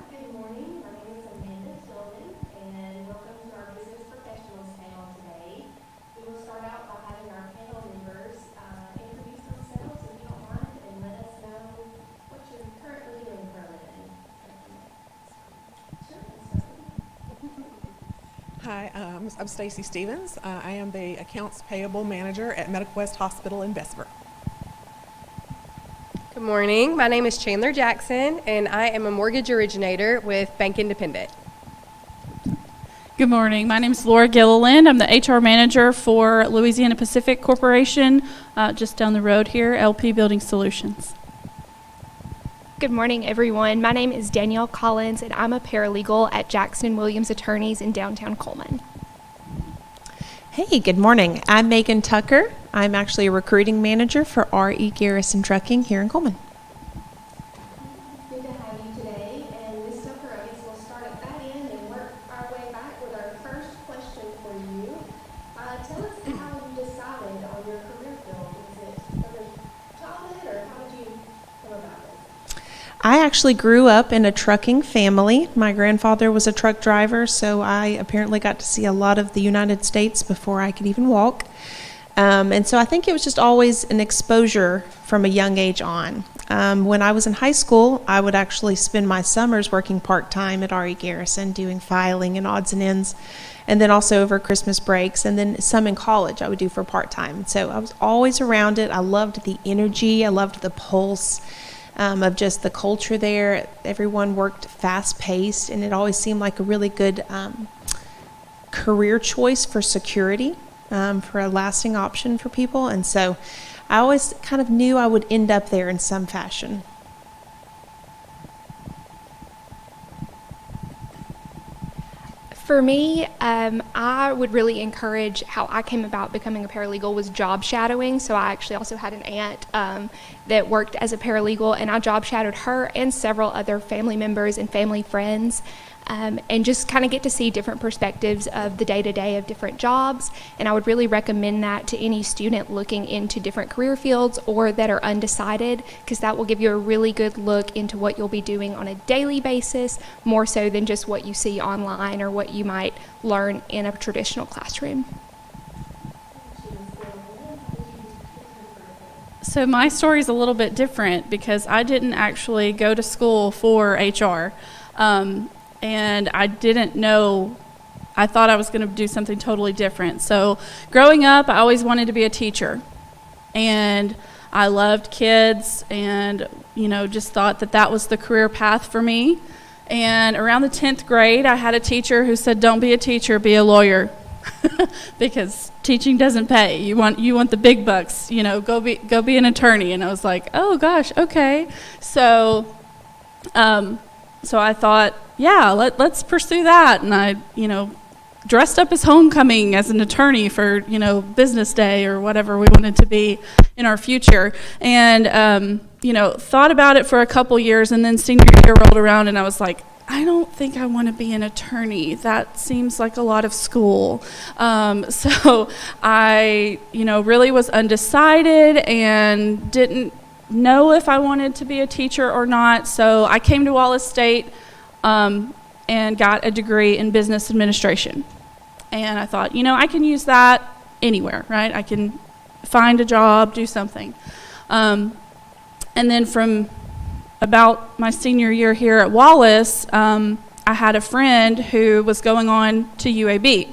Good morning. My name is Amanda Tillman, and welcome to our Business Professionals panel today. We will start out by having our panel members introduce themselves, if you don't mind, and let us know what you're currently doing for a living. Sure, let's start. Hi, I'm Stacy Stevens. I am the Accounts Payable Manager at Medical West Hospital in Bessemer. Good morning. My name is Chandler Jackson, and I am a mortgage originator with Bank Independent. Good morning. My name is Laura Gilliland. I'm the HR manager for Louisiana Pacific Corporation, just down the road here, LP Building Solutions. Good morning, everyone. My name is Danielle Collins, and I'm a paralegal at Jackson Williams Attorneys in downtown Coleman. Hey, good morning. I'm Megan Tucker. I'm actually a recruiting manager for R.E. Garrison Trucking here in Coleman. Good to have you today. And Ms. Tucker, I guess we'll start at that end and work our way back with our first question for you. Tell us how you decided on your career field. Is it from childhood, or how did you come about it? I actually grew up in a trucking family. My grandfather was a truck driver, so I apparently got to see a lot of the United States before I could even walk. And so I think it was just always an exposure from a young age on. When I was in high school, I would actually spend my summers working part-time at R.E. Garrison, doing filing and odds and ends, and then also over Christmas breaks, and then some in college I would do for part-time. So I was always around it. I loved the energy. I loved the pulse of just the culture there. Everyone worked fast-paced, and it always seemed like a really good career choice for security. For a lasting option for people. And so I always kind of knew I would end up there in some fashion. For me, I would really encourage how I came about becoming a paralegal was job shadowing. So I actually also had an aunt that worked as a paralegal, and I job shadowed her and several other family members and family friends. And just kind of get to see different perspectives of the day-to-day of different jobs. And I would really recommend that to any student looking into different career fields or that are undecided, because that will give you a really good look into what you'll be doing on a daily basis, more so than just what you see online or what you might learn in a traditional classroom. So my story is a little bit different because I didn't actually go to school for HR. And I didn't know, I thought I was going to do something totally different. So growing up, I always wanted to be a teacher. And I loved kids and, just thought that that was the career path for me. And around the 10th grade, I had a teacher who said, "Don't be a teacher, be a lawyer." Because teaching doesn't pay. You want the big bucks, go be an attorney. And I was like, oh gosh, okay. So I thought, yeah, let's pursue that. And I, dressed up as homecoming as an attorney for, business day or whatever we wanted to be in our future. And, thought about it for a couple years, and then senior year rolled around and I was like, I don't think I want to be an attorney. That seems like a lot of school. So I, really was undecided and didn't know if I wanted to be a teacher or not. So I came to Wallace State and got a degree in business administration. And I thought, I can use that anywhere, right? I can find a job, do something. And then from about my senior year here at Wallace, I had a friend who was going on to UAB.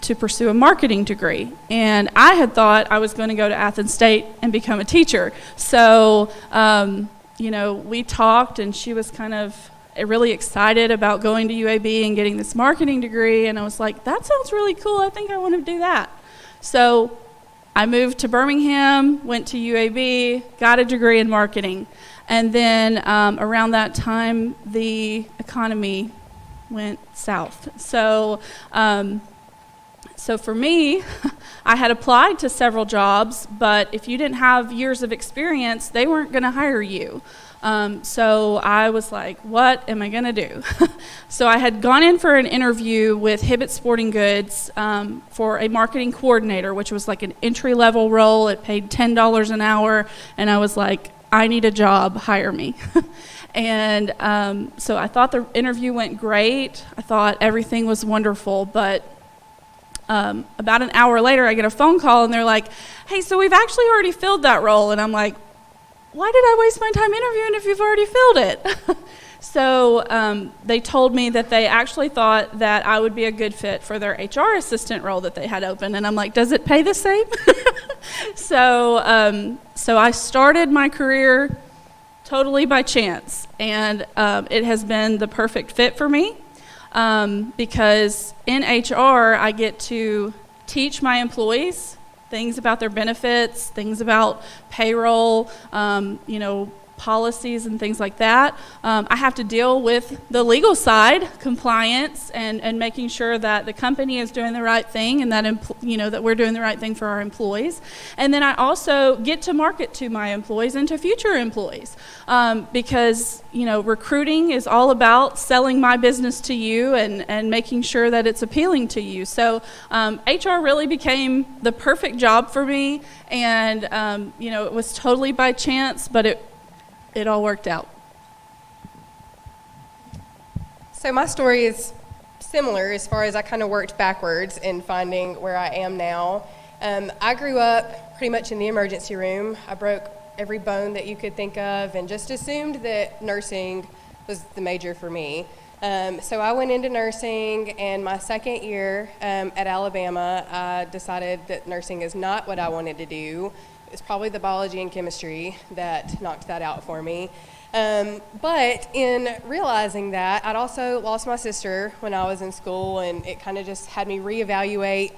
to pursue a marketing degree. And I had thought I was going to go to Athens State and become a teacher. So, we talked, and she was kind of really excited about going to UAB and getting this marketing degree. And I was like, that sounds really cool. I think I want to do that. So I moved to Birmingham, went to UAB, got a degree in marketing. And then around that time, the economy went south. So for me, I had applied to several jobs, but if you didn't have years of experience, they weren't going to hire you. So I was like, what am I going to do? So I had gone in for an interview with Hibbett Sporting Goods for a marketing coordinator, which was like an entry-level role. It paid $10 an hour, and I was like, I need a job, hire me. And so I thought the interview went great. I thought everything was wonderful, but about an hour later, I get a phone call, and they're like, hey, so we've actually already filled that role. And I'm like, why did I waste my time interviewing if you've already filled it? So they told me that they actually thought that I would be a good fit for their HR assistant role that they had open. And I'm like, does it pay the same? So I started my career totally by chance. And it has been the perfect fit for me because in HR, I get to teach my employees things about their benefits, things about payroll, policies and things like that. I have to deal with the legal side, compliance, and making sure that the company is doing the right thing and that that we're doing the right thing for our employees. And then I also get to market to my employees and to future employees because recruiting is all about selling my business to you and making sure that it's appealing to you. So HR really became the perfect job for me, and it was totally by chance, but it all worked out. So my story is similar as far as I kind of worked backwards in finding where I am now. I grew up pretty much in the emergency room. I broke every bone that you could think of and just assumed that nursing was the major for me. So I went into nursing, and my second year at Alabama, I decided that nursing is not what I wanted to do. It's probably the biology and chemistry that knocked that out for me. But in realizing that, I'd also lost my sister when I was in school, and it kind of just had me reevaluate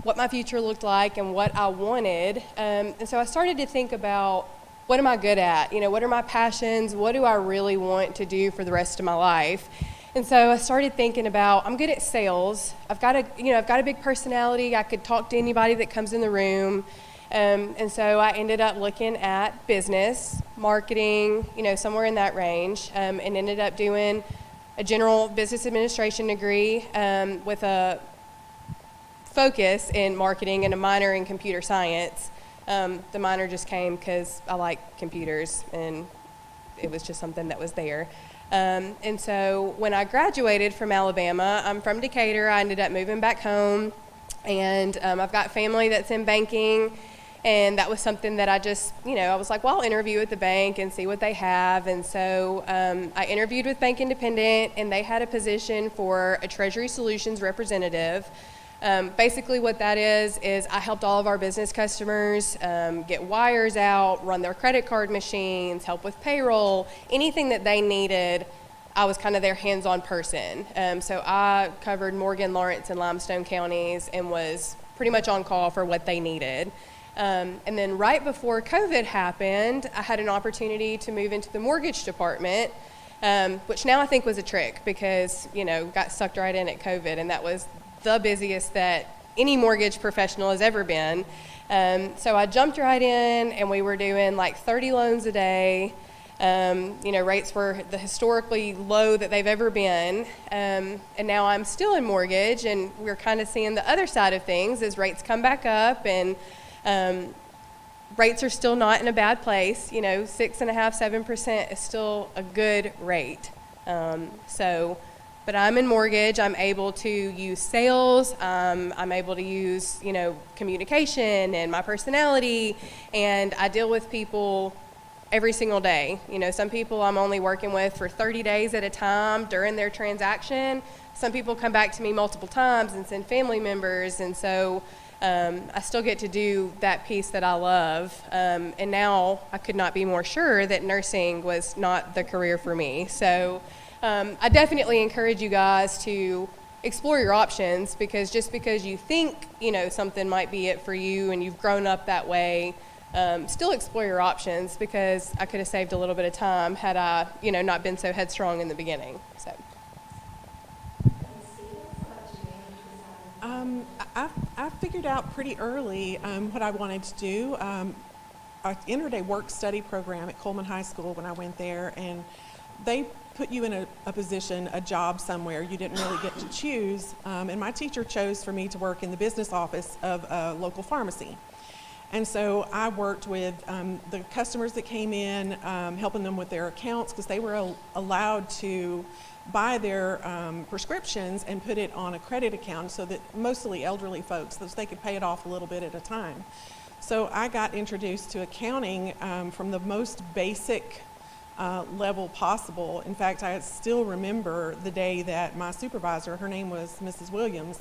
what my future looked like and what I wanted. And so I started to think about, what am I good at? What are my passions? What do I really want to do for the rest of my life? And so I started thinking about, I'm good at sales. I've got a big personality. I could talk to anybody that comes in the room. And so I ended up looking at business, marketing, somewhere in that range, and ended up doing a general business administration degree with a focus in marketing and a minor in computer science. The minor just came because I like computers, and it was just something that was there. And so when I graduated from Alabama, I'm from Decatur. I ended up moving back home, and I've got family that's in banking. And that was something that I just, I was like, well, I'll interview at the bank and see what they have. And so I interviewed with Bank Independent, and they had a position for a Treasury Solutions representative. Basically what that is I helped all of our business customers get wires out, run their credit card machines, help with payroll, anything that they needed. I was kind of their hands-on person. So I covered Morgan, Lawrence, and Limestone counties and was pretty much on call for what they needed. And then right before COVID happened, I had an opportunity to move into the mortgage department, which now I think was a trick because, got sucked right in at COVID, and that was the busiest that any mortgage professional has ever been. So I jumped right in, and we were doing like 30 loans a day. Rates were the historically low that they've ever been. And now I'm still in mortgage, and we're kind of seeing the other side of things as rates come back up, and rates are still not in a bad place. 6.5%, 7% is still a good rate. But I'm in mortgage. I'm able to use sales. I'm able to use, communication and my personality. And I deal with people every single day. You know, some people I'm only working with for 30 days at a time during their transaction. Some people come back to me multiple times and send family members, and so I still get to do that piece that I love. And now I could not be more sure that nursing was not the career for me. So I definitely encourage you guys to explore your options, because just because you think, you know, something might be it for you and you've grown up that way, still explore your options, because I could have saved a little bit of time had I, you know, not been so headstrong in the beginning. So. I figured out pretty early what I wanted to do. I entered a work-study program at Coleman High School when I went there, and they put you in a position, a job somewhere. You didn't really get to choose, and my teacher chose for me to work in the business office of a local pharmacy. And so I worked with the customers that came in, helping them with their accounts, because they were allowed to buy their prescriptions and put it on a credit account, so that mostly elderly folks, so they could pay it off a little bit at a time. So I got introduced to accounting from the most basic level possible. In fact, I still remember the day that my supervisor, her name was Mrs. Williams,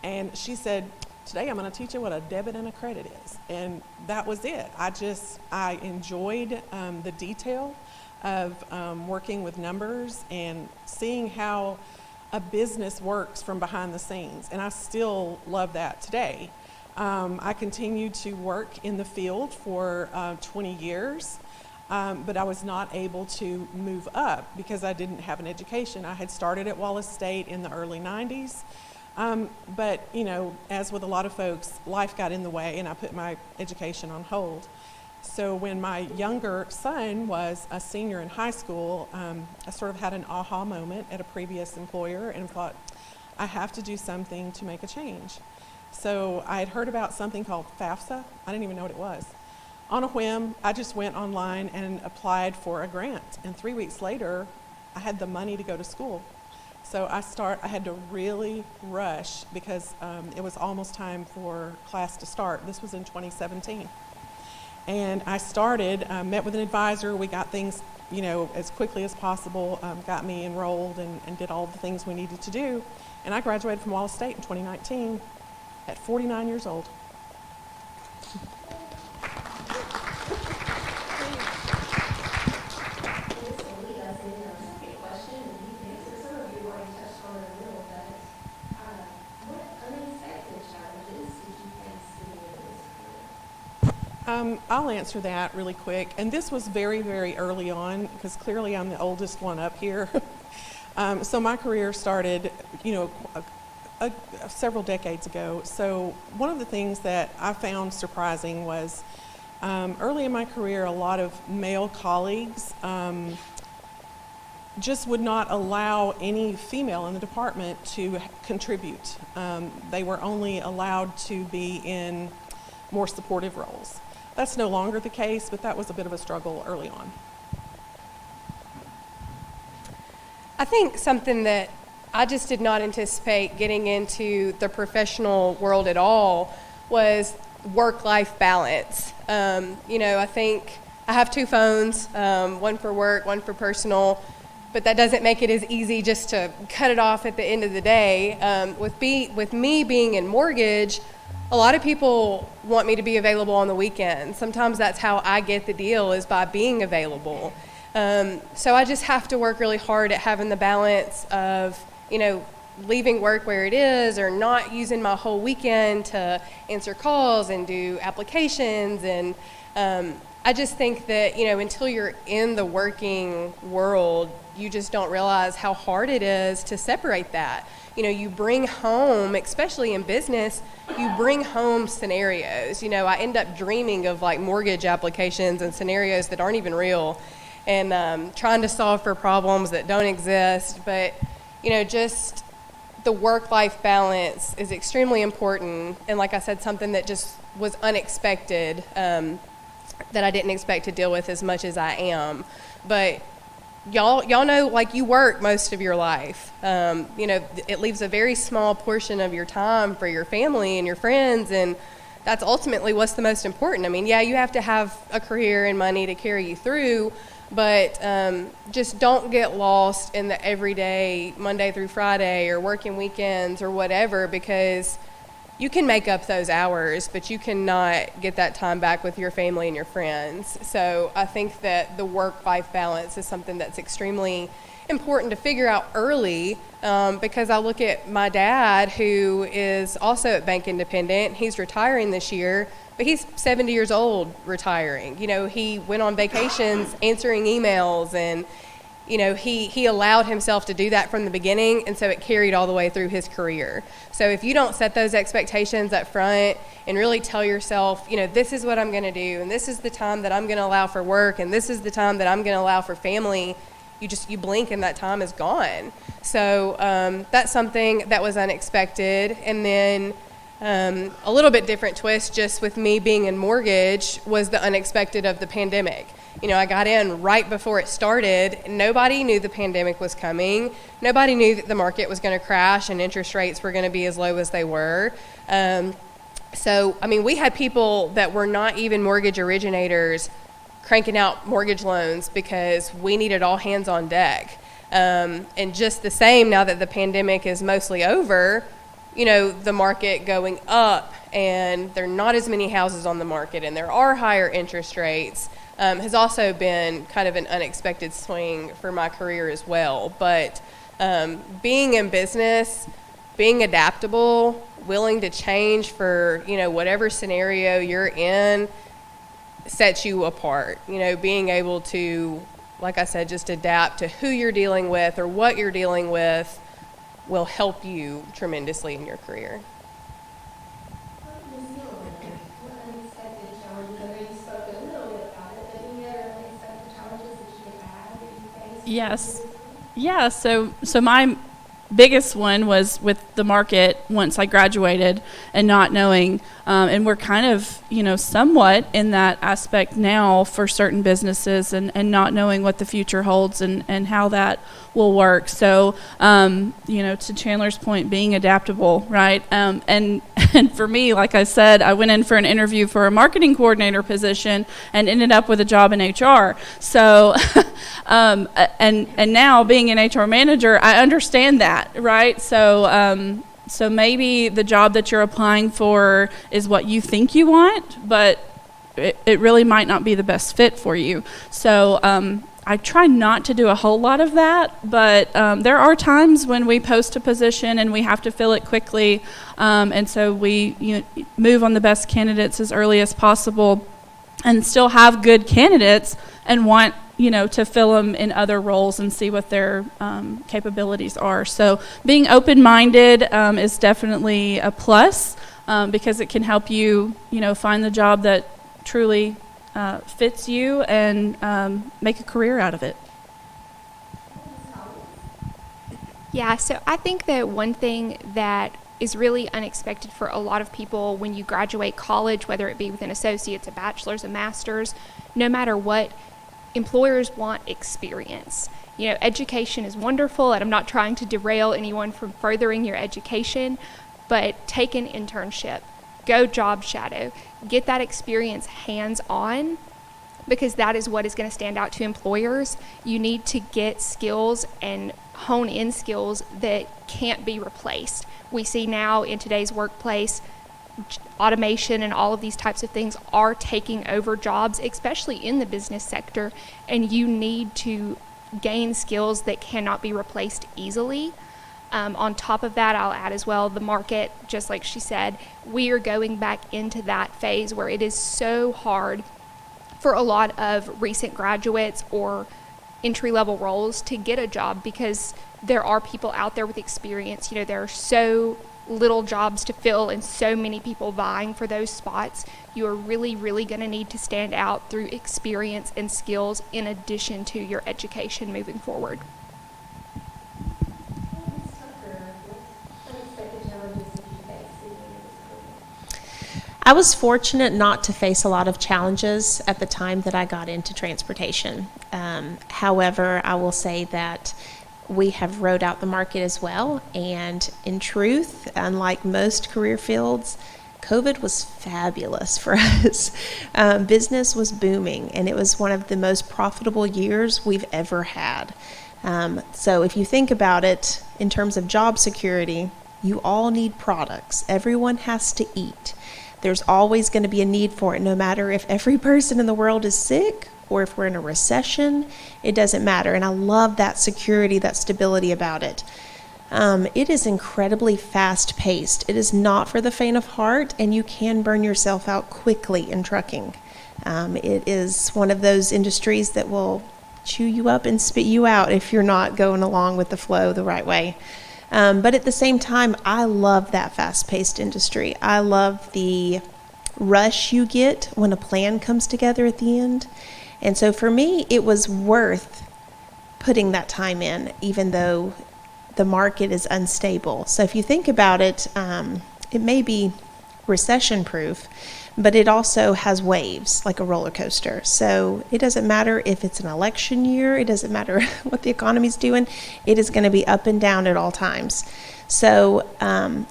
and she said, "Today I'm going to teach you what a debit and a credit is." And that was it. I enjoyed the detail of working with numbers and seeing how a business works from behind the scenes. And I still love that today. I continued to work in the field for 20 years, but I was not able to move up because I didn't have an education. I had started at Wallace State in the early 90s. But, you know, as with a lot of folks, life got in the way and I put my education on hold. So when my younger son was a senior in high school, I sort of had an aha moment at a previous employer and thought, I have to do something to make a change. So I had heard about something called FAFSA. I didn't even know what it was. On a whim, I just went online and applied for a grant. And 3 weeks later, I had the money to go to school. So I had to really rush because it was almost time for class to start. This was in 2017. And I started, met with an advisor. We got things, you know, as quickly as possible, got me enrolled and did all the things we needed to do. And I graduated from Wallace State in 2019 at 49 years old. I'll answer that really quick. And this was very, very early on because clearly I'm the oldest one up here. So my career started, you know, several decades ago. So one of the things that I found surprising was early in my career, a lot of male colleagues just would not allow any female in the department to contribute. They were only allowed to be in more supportive roles. That's no longer the case, but that was a bit of a struggle early on. I think something that I just did not anticipate getting into the professional world at all was work-life balance. You know, I think I have 2 phones, one for work, one for personal, but that doesn't make it as easy just to cut it off at the end of the day. With me being in mortgage, a lot of people want me to be available on the weekends. Sometimes that's how I get the deal, is by being available. So I just have to work really hard at having the balance of, you know, leaving work where it is or not using my whole weekend to answer calls and do applications. And I just think that, you know, until you're in the working world, you just don't realize how hard it is to separate that. You know, you bring home, especially in business, you bring home scenarios. You know, I end up dreaming of like mortgage applications and scenarios that aren't even real, and trying to solve for problems that don't exist. But, you know, just the work-life balance is extremely important. And like I said, something that just was unexpected, that I didn't expect to deal with as much as I am. But y'all know, like, you work most of your life. You know, it leaves a very small portion of your time for your family and your friends, and that's ultimately what's the most important. I mean, yeah, you have to have a career and money to carry you through, but just don't get lost in the everyday Monday through Friday or working weekends or whatever, because you can make up those hours, but you cannot get that time back with your family and your friends. So I think that the work-life balance is something that's extremely important to figure out early, because I look at my dad, who is also at Bank Independent. He's retiring this year, but he's 70 years old retiring. You know, he went on vacations answering emails, and you know, he allowed himself to do that from the beginning, and so it carried all the way through his career. So if you don't set those expectations up front and really tell yourself, you know, this is what I'm going to do, and this is the time that I'm going to allow for work, and this is the time that I'm going to allow for family, you blink and that time is gone. So that's something that was unexpected. And then a little bit different twist, just with me being in mortgage, was the unexpected of the pandemic. You know, I got in right before it started. Nobody knew the pandemic was coming. Nobody knew that the market was going to crash and interest rates were going to be as low as they were. So, I mean, we had people that were not even mortgage originators cranking out mortgage loans because we needed all hands on deck. And just the same, now that the pandemic is mostly over, you know, the market going up and there are not as many houses on the market and there are higher interest rates, has also been kind of an unexpected swing for my career as well. But being in business, being adaptable, willing to change for, you know, whatever scenario you're in sets you apart. You know, being able to, like I said, just adapt to who you're dealing with or what you're dealing with will help you tremendously in your career. Ms. Gilliland, what unexpected challenges, I know you spoke a little bit about it, but any other unexpected challenges that you have had that you faced? Yes. Yeah, so my biggest one was with the market once I graduated and not knowing, and we're kind of, you know, somewhat in that aspect now for certain businesses, and not knowing what the future holds and how that will work. So, you know, to Chandler's point, being adaptable, right? And for me, like I said, I went in for an interview for a marketing coordinator position and ended up with a job in HR. So, and now being an HR manager, I understand that, right? So, so maybe the job that you're applying for is what you think you want, but it really might not be the best fit for you. So, I try not to do a whole lot of that, but there are times when we post a position and we have to fill it quickly, and so we move on the best candidates as early as possible and still have good candidates and want to fill them in other roles and see what their capabilities are. So being open-minded is definitely a plus, because it can help you, find the job that truly fits you and make a career out of it. Yeah, so I think that one thing that is really unexpected for a lot of people when you graduate college, whether it be with an associate's, a bachelor's, a master's, no matter what, employers want experience. Education is wonderful, and I'm not trying to derail anyone from furthering your education, but take an internship, go job shadow, get that experience hands-on, because that is what is going to stand out to employers. You need to get skills and hone in skills that can't be replaced. We see now in today's workplace, automation and all of these types of things are taking over jobs, especially in the business sector, and you need to gain skills that cannot be replaced easily. On top of that, I'll add as well, the market, just like she said, we are going back into that phase where it is so hard for a lot of recent graduates or entry-level roles to get a job, because there are people out there with experience. There are so little jobs to fill and so many people vying for those spots. You are really, really going to need to stand out through experience and skills in addition to your education moving forward. Ms. Tucker, what unexpected challenges did you face in this career? I was fortunate not to face a lot of challenges at the time that I got into transportation. However, I will say that we have rode out the market as well, and in truth, unlike most career fields, COVID was fabulous for us. Business was booming, and it was one of the most profitable years we've ever had. So if you think about it in terms of job security, you all need products. Everyone has to eat. There's always going to be a need for it, no matter if every person in the world is sick or if we're in a recession. It doesn't matter. And I love that security, that stability about it. It is incredibly fast-paced. It is not for the faint of heart, and you can burn yourself out quickly in trucking. It is one of those industries that will chew you up and spit you out if you're not going along with the flow the right way. But at the same time, I love that fast-paced industry. I love the rush you get when a plan comes together at the end. And so for me, it was worth putting that time in, even though the market is unstable. So if you think about it, it may be recession-proof, but it also has waves like a roller coaster. So it doesn't matter if it's an election year, it doesn't matter what the economy's doing, it is going to be up and down at all times. So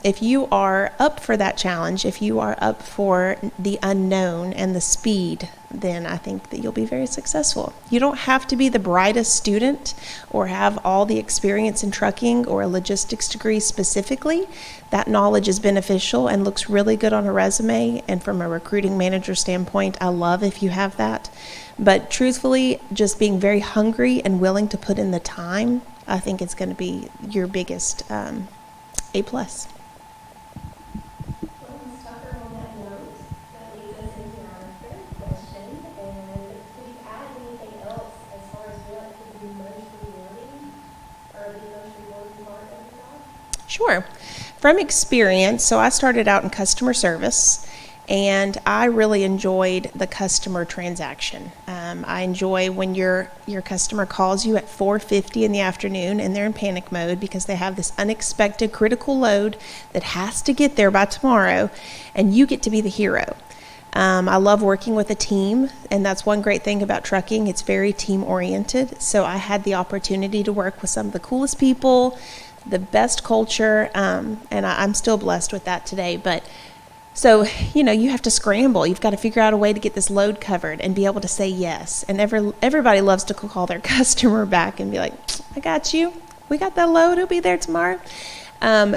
if you are up for that challenge, if you are up for the unknown and the speed, then I think that you'll be very successful. You don't have to be the brightest student or have all the experience in trucking or a logistics degree specifically. That knowledge is beneficial and looks really good on a resume. And from a recruiting manager standpoint, I love if you have that. But truthfully, just being very hungry and willing to put in the time, I think it's going to be your biggest A+. Well, Ms. Tucker, on that note, that leads us into our third question. And could you add anything else as far as what could be most rewarding or the most rewarding part of the job? Sure. From experience, so I started out in customer service, and I really enjoyed the customer transaction. I enjoy when your customer calls you at 4:50 in the afternoon and they're in panic mode because they have this unexpected critical load that has to get there by tomorrow, and you get to be the hero. I love working with a team, and that's one great thing about trucking. It's very team-oriented, so I had the opportunity to work with some of the coolest people, the best culture, and I'm still blessed with that today. But so, you have to scramble. You've got to figure out a way to get this load covered and be able to say yes. And everybody loves to call their customer back and be like, I got you. We got that load. It'll be there tomorrow.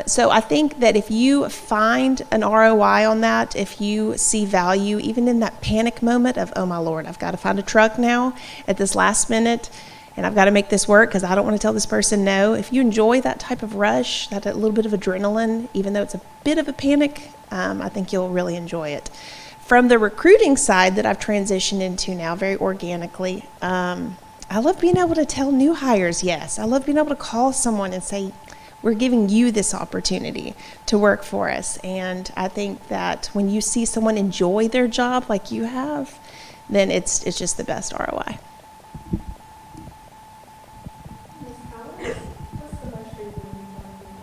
So I think that if you find an ROI on that, if you see value, even in that panic moment of, oh my Lord, I've got to find a truck now at this last minute, and I've got to make this work because I don't want to tell this person no. If you enjoy that type of rush, that a little bit of adrenaline, even though it's a bit of a panic, I think you'll really enjoy it. From the recruiting side that I've transitioned into now very organically, I love being able to tell new hires yes. I love being able to call someone and say, we're giving you this opportunity to work for us. And I think that when you see someone enjoy their job like you have, then it's just the best ROI. Ms. Collins, what's the most rewarding part of your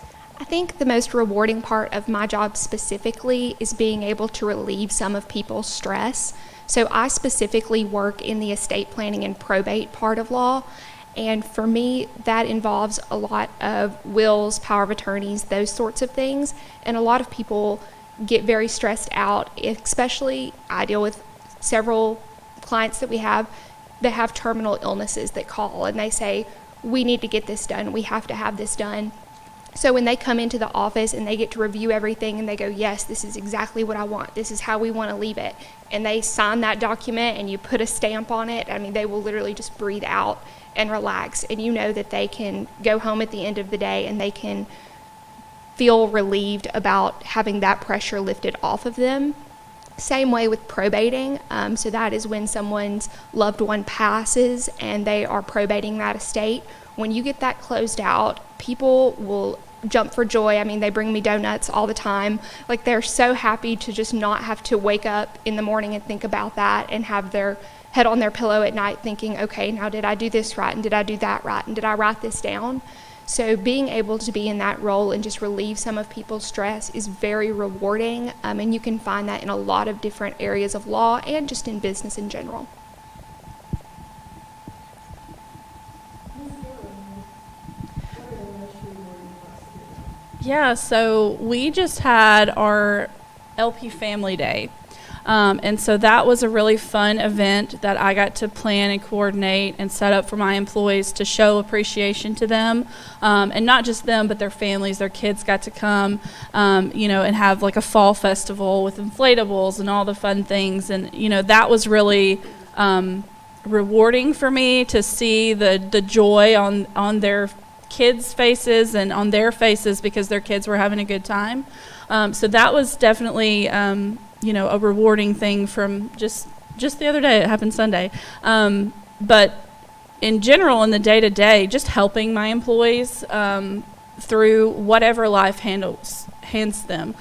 job? I think the most rewarding part of my job specifically is being able to relieve some of people's stress. So I specifically work in the estate planning and probate part of law. And for me, that involves a lot of wills, power of attorneys, those sorts of things. And a lot of people get very stressed out, especially I deal with several clients that we have that have terminal illnesses that call and they say, we need to get this done. We have to have this done. So when they come into the office and they get to review everything and they go, yes, this is exactly what I want. This is how we want to leave it. And they sign that document and you put a stamp on it. I mean, they will literally just breathe out and relax. And you know that they can go home at the end of the day and they can feel relieved about having that pressure lifted off of them. Same way with probating. So that is when someone's loved one passes and they are probating that estate. When you get that closed out, people will jump for joy. I mean, they bring me donuts all the time. Like, they're so happy to just not have to wake up in the morning and think about that and have their head on their pillow at night thinking, okay, now did I do this right? And did I do that right? And did I write this down? So being able to be in that role and just relieve some of people's stress is very rewarding. And you can find that in a lot of different areas of law and just in business in general. Ms. Gillian, what are the most rewarding parts of your job? Yeah, so we just had our LP Family Day. And so that was a really fun event that I got to plan and coordinate and set up for my employees to show appreciation to them. And not just them, but their families, their kids got to come, and have like a fall festival with inflatables and all the fun things. And, that was really rewarding for me to see the joy on their kids' faces and on their faces because their kids were having a good time. So that was definitely a rewarding thing from just the other day. It happened Sunday. But in general, in the day-to-day, just helping my employees through whatever life hands them.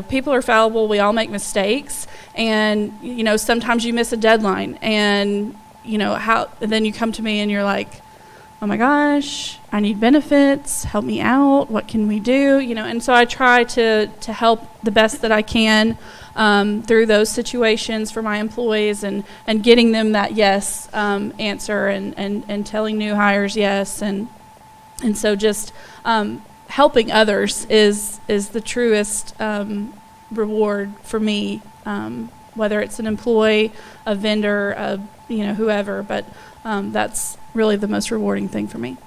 People are fallible. We all make mistakes. And, sometimes you miss a deadline. And, then you come to me and you're like, oh my gosh, I need benefits, help me out, what can we do? And so I try to help the best that I can through those situations for my employees and getting them that yes answer and telling new hires yes. And so just helping others is the truest reward for me, whether it's an employee, a vendor, whoever, but that's really the most rewarding thing for me.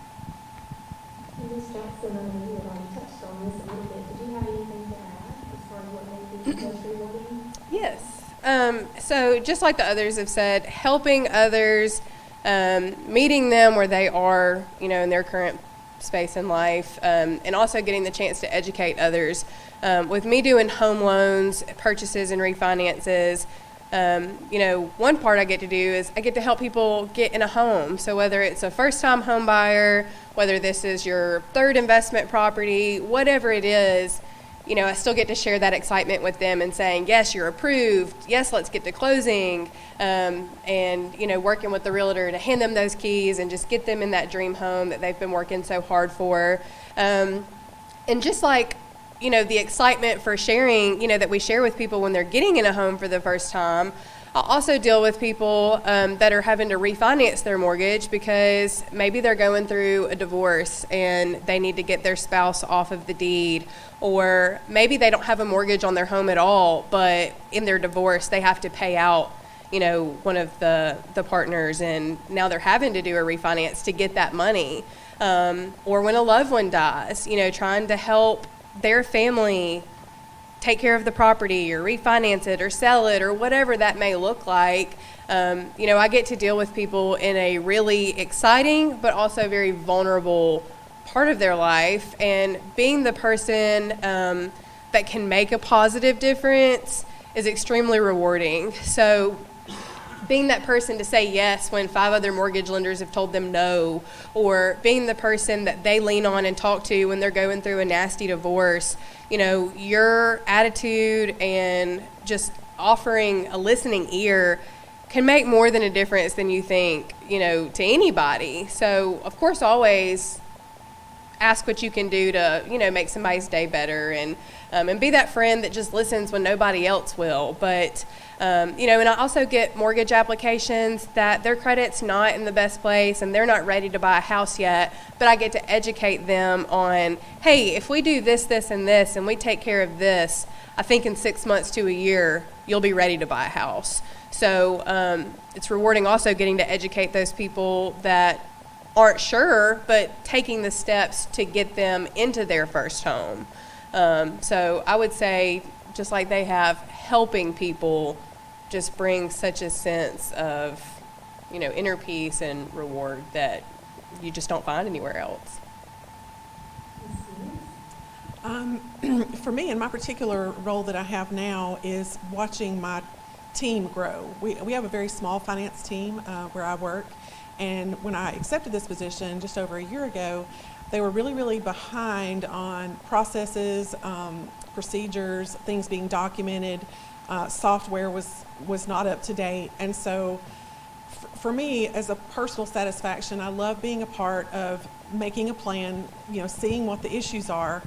Ms. Jackson, I know you had already touched on this a little bit. Did you have anything to add as far as what makes it most rewarding? Yes. So just like the others have said, helping others, meeting them where they are, in their current space in life, and also getting the chance to educate others. With me doing home loans, purchases, and refinances, one part I get to do is I get to help people get in a home. So whether it's a first-time home buyer, whether this is your third investment property, whatever it is, I still get to share that excitement with them and saying, yes, you're approved. Yes, let's get to closing. And, working with the realtor to hand them those keys and just get them in that dream home that they've been working so hard for. And just like, the excitement for sharing, that we share with people when they're getting in a home for the first time. I'll also deal with people that are having to refinance their mortgage because maybe they're going through a divorce and they need to get their spouse off of the deed, or maybe they don't have a mortgage on their home at all, but in their divorce they have to pay out, one of the partners, and now they're having to do a refinance to get that money. Or when a loved one dies, trying to help their family take care of the property or refinance it or sell it or whatever that may look like. I get to deal with people in a really exciting but also very vulnerable part of their life, and being the person that can make a positive difference is extremely rewarding. So being that person to say yes when 5 other mortgage lenders have told them no, or being the person that they lean on and talk to when they're going through a nasty divorce, your attitude and just offering a listening ear can make more than a difference than you think, to anybody. So, of course, always ask what you can do to, make somebody's day better, and be that friend that just listens when nobody else will. But, and I also get mortgage applications that their credit's not in the best place and they're not ready to buy a house yet, but I get to educate them on, hey, if we do this, this, and this, and we take care of this, I think in 6 months to a year, you'll be ready to buy a house. So it's rewarding also getting to educate those people that aren't sure, but taking the steps to get them into their first home. So I would say, just like they have, helping people just brings such a sense of, inner peace and reward that you just don't find anywhere else. For me, in my particular role that I have now, is watching my team grow. We have a very small finance team where I work, and when I accepted this position just over a year ago, they were really, really behind on processes, procedures, things being documented. Software was not up to date. And so for me, as a personal satisfaction, I love being a part of making a plan, seeing what the issues are,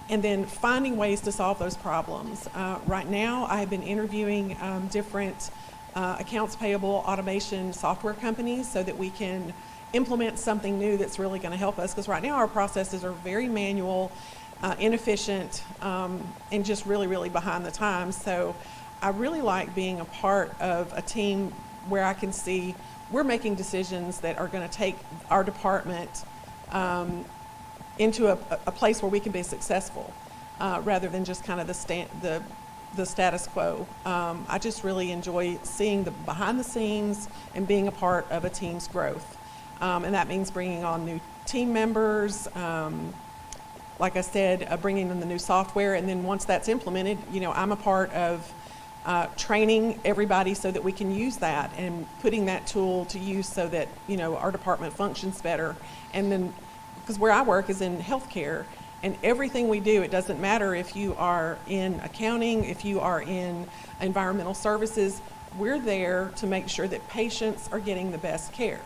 and then finding ways to solve those problems. Right now, I have been interviewing different accounts payable automation software companies so that we can implement something new that's really going to help us, because right now our processes are very manual. inefficient, and just really, really behind the times. So I really like being a part of a team where I can see we're making decisions that are going to take our department into a place where we can be successful, rather than just kind of the status quo. I just really enjoy seeing the behind the scenes and being a part of a team's growth. And that means bringing on new team members, like I said, bringing in the new software, and then once that's implemented, I'm a part of training everybody so that we can use that and putting that tool to use so that, our department functions better. And then, because where I work is in healthcare, and everything we do, it doesn't matter if you are in accounting, if you are in environmental services, we're there to make sure that patients are getting the best care.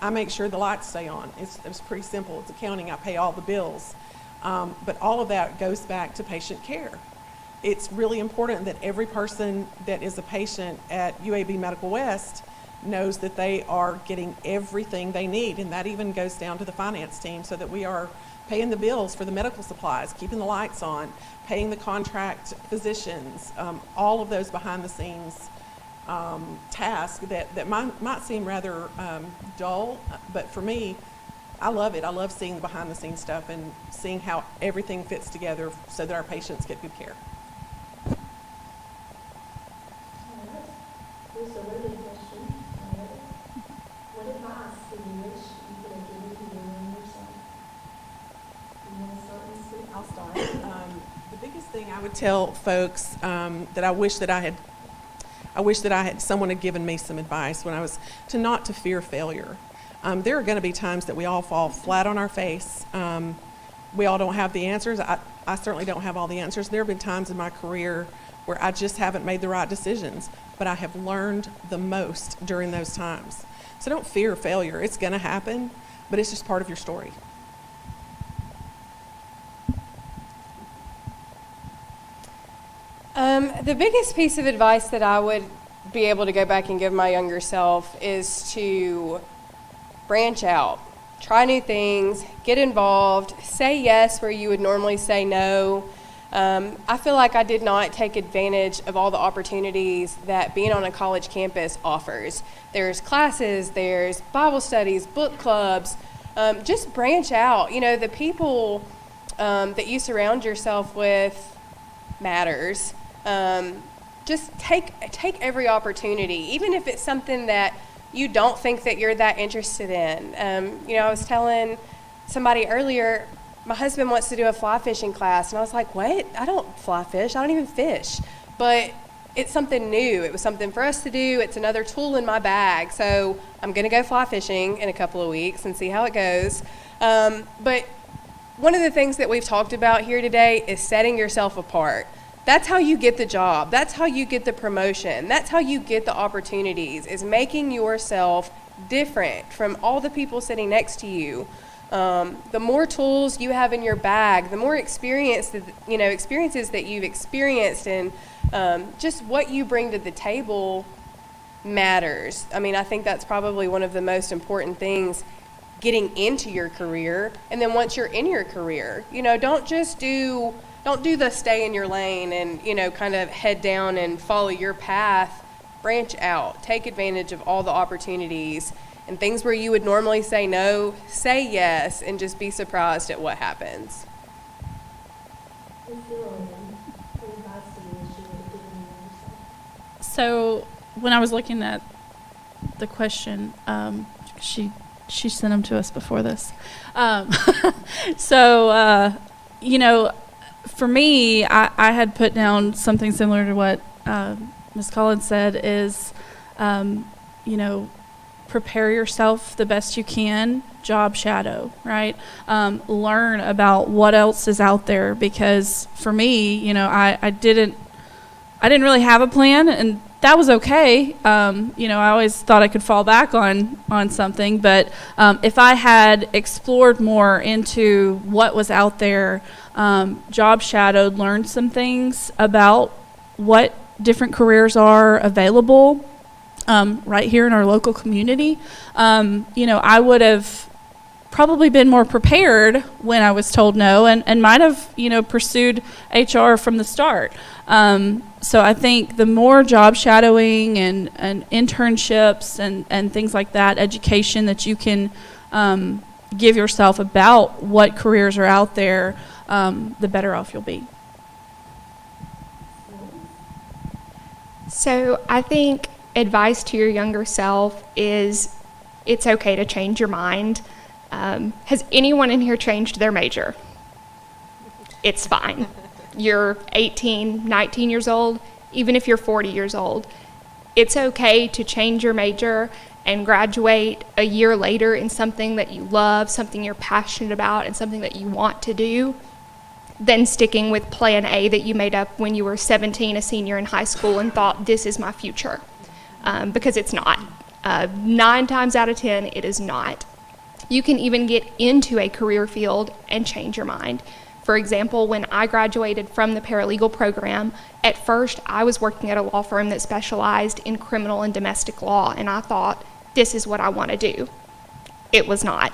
I make sure the lights stay on. It's pretty simple. It's accounting. I pay all the bills. But all of that goes back to patient care. It's really important that every person that is a patient at UAB Medical West knows that they are getting everything they need, and that even goes down to the finance team, so that we are paying the bills for the medical supplies, keeping the lights on, paying the contract physicians, all of those behind the scenes tasks that might seem rather dull, but for me, I love it. I love seeing the behind the scenes stuff and seeing how everything fits together so that our patients get good care. Here's a really question. What advice do you wish you could have given to your younger self? You want to start this week? I'll start. The biggest thing I would tell folks that I wish that I had someone had given me some advice when I was not to fear failure. There are going to be times that we all fall flat on our face. We all don't have the answers. I certainly don't have all the answers. There have been times in my career where I just haven't made the right decisions, but I have learned the most during those times. So don't fear failure. It's going to happen, but it's just part of your story. The biggest piece of advice that I would be able to go back and give my younger self is to branch out, try new things, get involved, say yes where you would normally say no. I feel like I did not take advantage of all the opportunities that being on a college campus offers. There's classes, there's Bible studies, book clubs. Just branch out. The people that you surround yourself with matters. Just take every opportunity, even if it's something that you don't think that you're that interested in. I was telling somebody earlier, my husband wants to do a fly fishing class, and I was like, what? I don't fly fish. I don't even fish. But it's something new. It was something for us to do. It's another tool in my bag. So I'm going to go fly fishing in a couple of weeks and see how it goes. But one of the things that we've talked about here today is setting yourself apart. That's how you get the job. That's how you get the promotion. That's how you get the opportunities, is making yourself different from all the people sitting next to you. The more tools you have in your bag, the more experiences that you've experienced, and just what you bring to the table matters. I think that's probably one of the most important things getting into your career. And then once you're in your career, don't do the stay in your lane and, kind of head down and follow your path. Branch out. Take advantage of all the opportunities, and things where you would normally say no, say yes, and just be surprised at what happens. What advice do you wish you would have given your yourself? So when I was looking at the question, she sent them to us before this. For me, I had put down something similar to what Ms. Collins said is, prepare yourself the best you can, job shadow, right? Learn about what else is out there, because for me, I didn't really have a plan, and that was okay. I always thought I could fall back on something, but if I had explored more into what was out there, job shadowed, learned some things about what different careers are available right here in our local community, I would have probably been more prepared when I was told no, and might have, pursued HR from the start. So I think the more job shadowing and internships and things like that, education that you can give yourself about what careers are out there, the better off you'll be. So I think advice to your younger self is it's okay to change your mind. Has anyone in here changed their major? It's fine. You're 18, 19 years old, even if you're 40 years old. It's okay to change your major and graduate a year later in something that you love, something you're passionate about, and something that you want to do, than sticking with plan A that you made up when you were 17, a senior in high school, and thought, this is my future. Because it's not. 9 times out of 10, it is not. You can even get into a career field and change your mind. For example, when I graduated from the paralegal program, at first I was working at a law firm that specialized in criminal and domestic law, and I thought, this is what I want to do. It was not.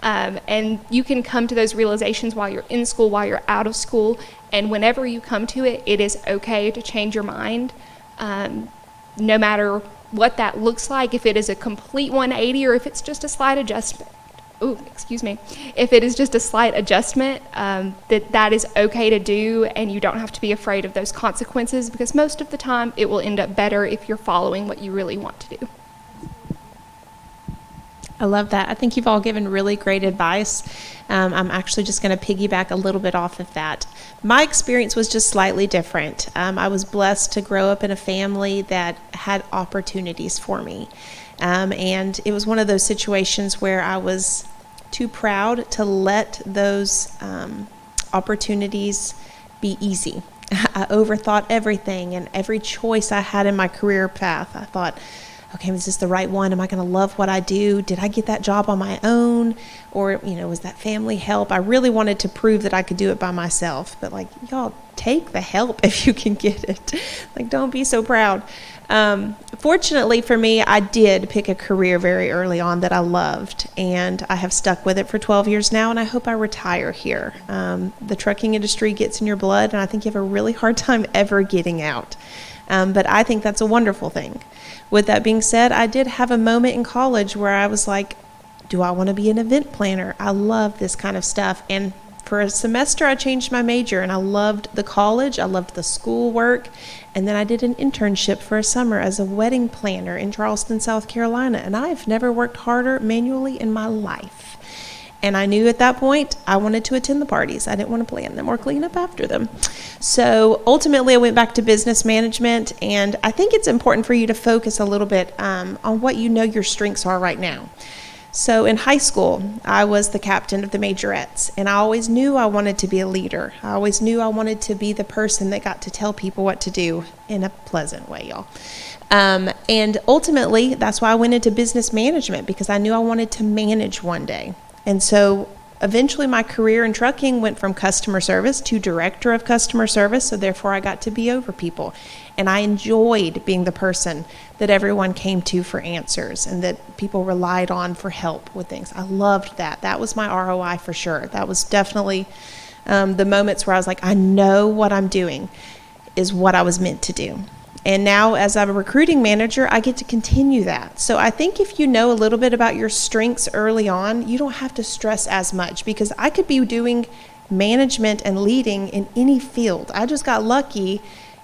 And you can come to those realizations while you're in school, while you're out of school, and whenever you come to it, it is okay to change your mind, no matter what that looks like, if it is a complete 180 or if it's just a slight adjustment. If it is just a slight adjustment, that is okay to do, and you don't have to be afraid of those consequences, because most of the time it will end up better if you're following what you really want to do. I love that. I think you've all given really great advice. I'm actually just going to piggyback a little bit off of that. My experience was just slightly different. I was blessed to grow up in a family that had opportunities for me. And it was one of those situations where I was too proud to let those opportunities be easy. I overthought everything, and every choice I had in my career path. I thought, okay, is this the right one? Am I going to love what I do? Did I get that job on my own? Or, was that family help? I really wanted to prove that I could do it by myself. But y'all, take the help if you can get it. Don't be so proud. Fortunately for me, I did pick a career very early on that I loved, and I have stuck with it for 12 years now, and I hope I retire here. The trucking industry gets in your blood, and I think you have a really hard time ever getting out. But I think that's a wonderful thing. With that being said, I did have a moment in college where I was like, do I want to be an event planner? I love this kind of stuff. And for a semester, I changed my major, and I loved the college. I loved the school work. And then I did an internship for a summer as a wedding planner in Charleston, South Carolina. And I have never worked harder manually in my life. And I knew at that point I wanted to attend the parties. I didn't want to plan them or clean up after them. So ultimately I went back to business management, and I think it's important for you to focus a little bit on what you know your strengths are right now. So in high school, I was the captain of the majorettes, and I always knew I wanted to be a leader. I always knew I wanted to be the person that got to tell people what to do in a pleasant way, y'all. And ultimately, that's why I went into business management, because I knew I wanted to manage one day. And so eventually my career in trucking went from customer service to director of customer service, so therefore I got to be over people. And I enjoyed being the person that everyone came to for answers and that people relied on for help with things. I loved that. That was my ROI for sure. That was definitely the moments where I was like, I know what I'm doing is what I was meant to do. And now as I'm a recruiting manager, I get to continue that. So I think if you know a little bit about your strengths early on, you don't have to stress as much, because I could be doing management and leading in any field. I just got lucky,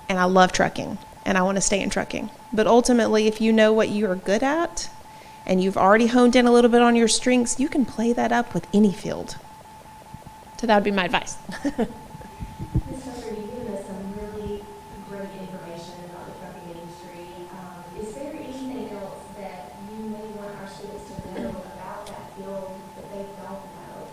and I love trucking, and I want to stay in trucking. But ultimately, if you know what you are good at, and you've already honed in a little bit on your strengths, you can play that up with any field. So that would be my advice. Ms. Tucker, you've given us some really great information about the trucking industry. Is there anything else that you may want our students to know about that field that they don't know?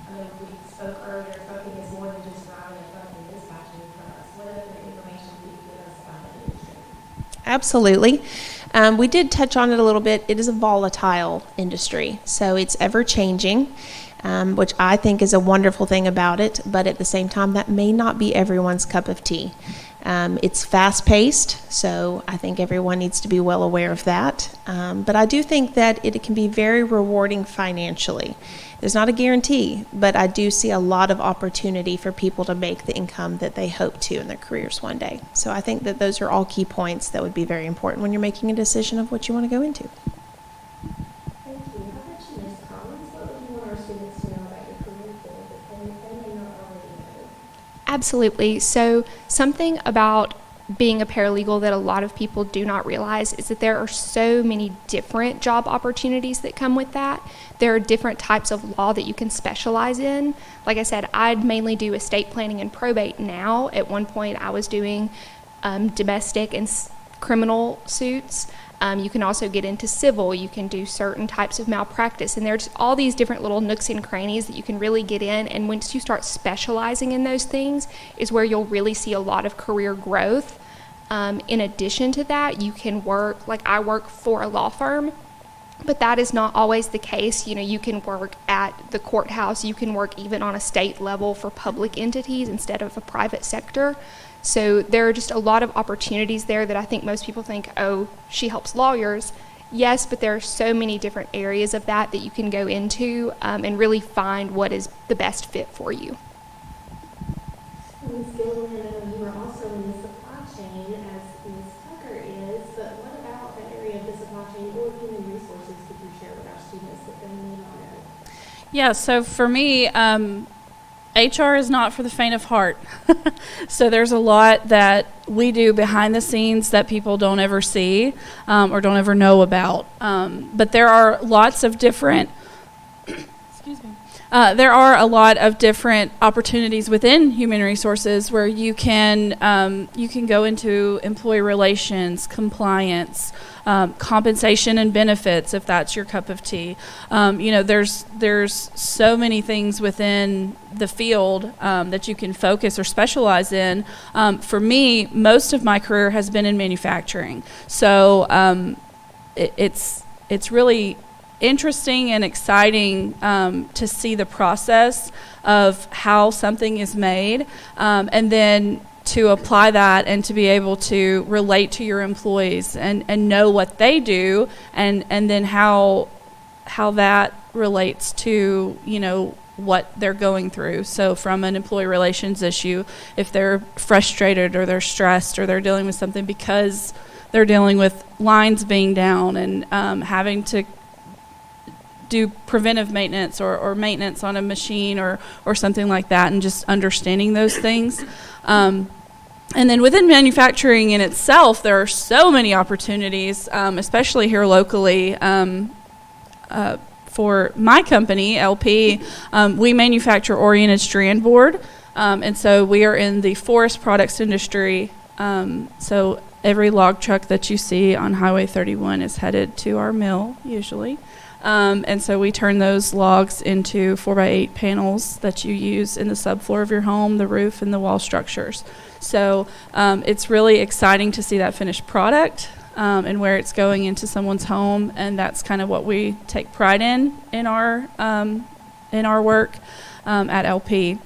I mean, we spoke earlier, trucking is more than just driving a truck and dispatching for us. What other information can you give us about that industry? Absolutely. We did touch on it a little bit. It is a volatile industry, so it's ever changing. which I think is a wonderful thing about it, but at the same time, that may not be everyone's cup of tea. It's fast-paced, so I think everyone needs to be well aware of that. But I do think that it can be very rewarding financially. There's not a guarantee, but I do see a lot of opportunity for people to make the income that they hope to in their careers one day. So I think that those are all key points that would be very important when you're making a decision of what you want to go into. Thank you. How about you, Ms. Collins? What would you want our students to know about your career field that they may not already know? Absolutely. So, something about being a paralegal that a lot of people do not realize is that there are so many different job opportunities that come with that. There are different types of law that you can specialize in. Like I said, I'd mainly do estate planning and probate now. At one point, I was doing domestic and criminal suits. You can also get into civil. You can do certain types of malpractice. And there's all these different little nooks and crannies that you can really get in. And once you start specializing in those things is where you'll really see a lot of career growth. In addition to that, you can work, like I work for a law firm, but that is not always the case. You know, you can work at the courthouse. You can work even on a state level for public entities instead of a private sector. So there are just a lot of opportunities there that I think most people think, oh, she helps lawyers. Yes, but there are so many different areas of that you can go into and really find what is the best fit for you. Ms. Gilliland, I know you are also in the supply chain as Ms. Tucker is, but what about that area of the supply chain or human resources could you share with our students that they may not know? Yeah, so for me, HR is not for the faint of heart. So there's a lot that we do behind the scenes that people don't ever see or don't ever know about. But there are lots of different, there are a lot of different opportunities within human resources where you can go into employee relations, compliance, compensation and benefits, if that's your cup of tea. There's so many things within the field that you can focus or specialize in. For me, most of my career has been in manufacturing, so it's really interesting and exciting to see the process of how something is made, and then to apply that and to be able to relate to your employees and know what they do and then how that relates to, what they're going through. So from an employee relations issue, if they're frustrated or they're stressed or they're dealing with something because they're dealing with lines being down and having to do preventive maintenance or maintenance on a machine or something like that, and just understanding those things. And then within manufacturing in itself, there are so many opportunities, especially here locally. For my company, LP, we manufacture oriented strand board, and so we are in the forest products industry. So every log truck that you see on Highway 31 is headed to our mill, usually. And so we turn those logs into 4x8 panels that you use in the subfloor of your home, the roof, and the wall structures. So it's really exciting to see that finished product and where it's going into someone's home, and that's kind of what we take pride in our work at LP.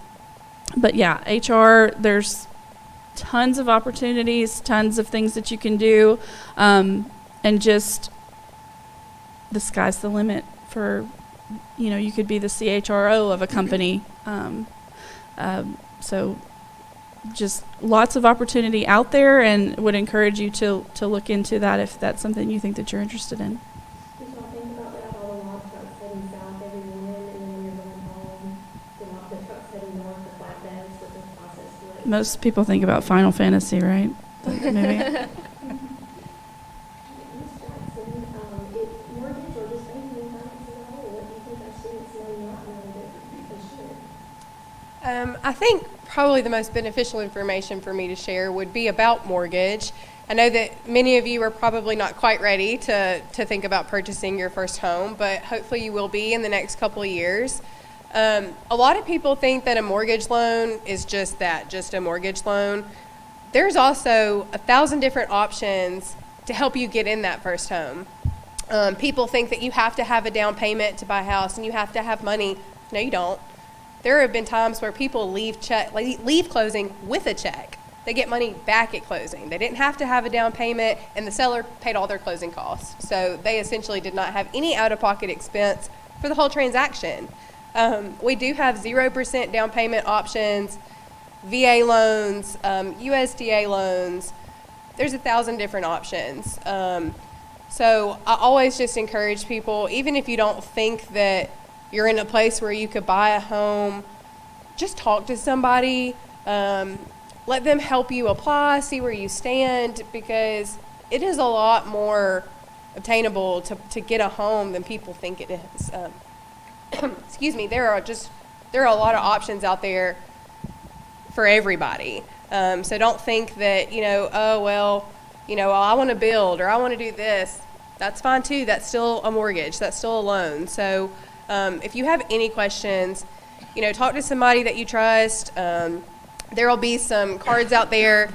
But yeah, HR, there's tons of opportunities, tons of things that you can do, and just the sky's the limit for, you could be the CHRO of a company. So just lots of opportunity out there, and would encourage you to look into that if that's something you think that you're interested in. Did y'all think about that, all the log trucks heading south every morning, and then when you're going home, the trucks heading north, the flatbeds, with the process to it? Most people think about Final Fantasy, right? Maybe. Ms. Jackson, mortgage or just banking and finance as a whole, what do you think our students may not know that they should? I think probably the most beneficial information for me to share would be about mortgage. I know that many of you are probably not quite ready to think about purchasing your first home, but hopefully you will be in the next couple of years. A lot of people think that a mortgage loan is just that, just a mortgage loan. There's also 1,000 different options to help you get in that first home. People think that you have to have a down payment to buy a house and you have to have money No, you don't. There have been times where people leave closing with a check. They get money back at closing. They didn't have to have a down payment, and the seller paid all their closing costs. So they essentially did not have any out-of-pocket expense for the whole transaction. We do have 0% down payment options, VA loans, USDA loans. There's 1,000 different options. So I always just encourage people, even if you don't think that you're in a place where you could buy a home, just talk to somebody. Let them help you apply, see where you stand, because it is a lot more obtainable to get a home than people think it is. Excuse me, there are a lot of options out there for everybody. So don't think that, I want to build or I want to do this. That's fine too. That's still a mortgage. That's still a loan. So if you have any questions, talk to somebody that you trust. There will be some cards out there.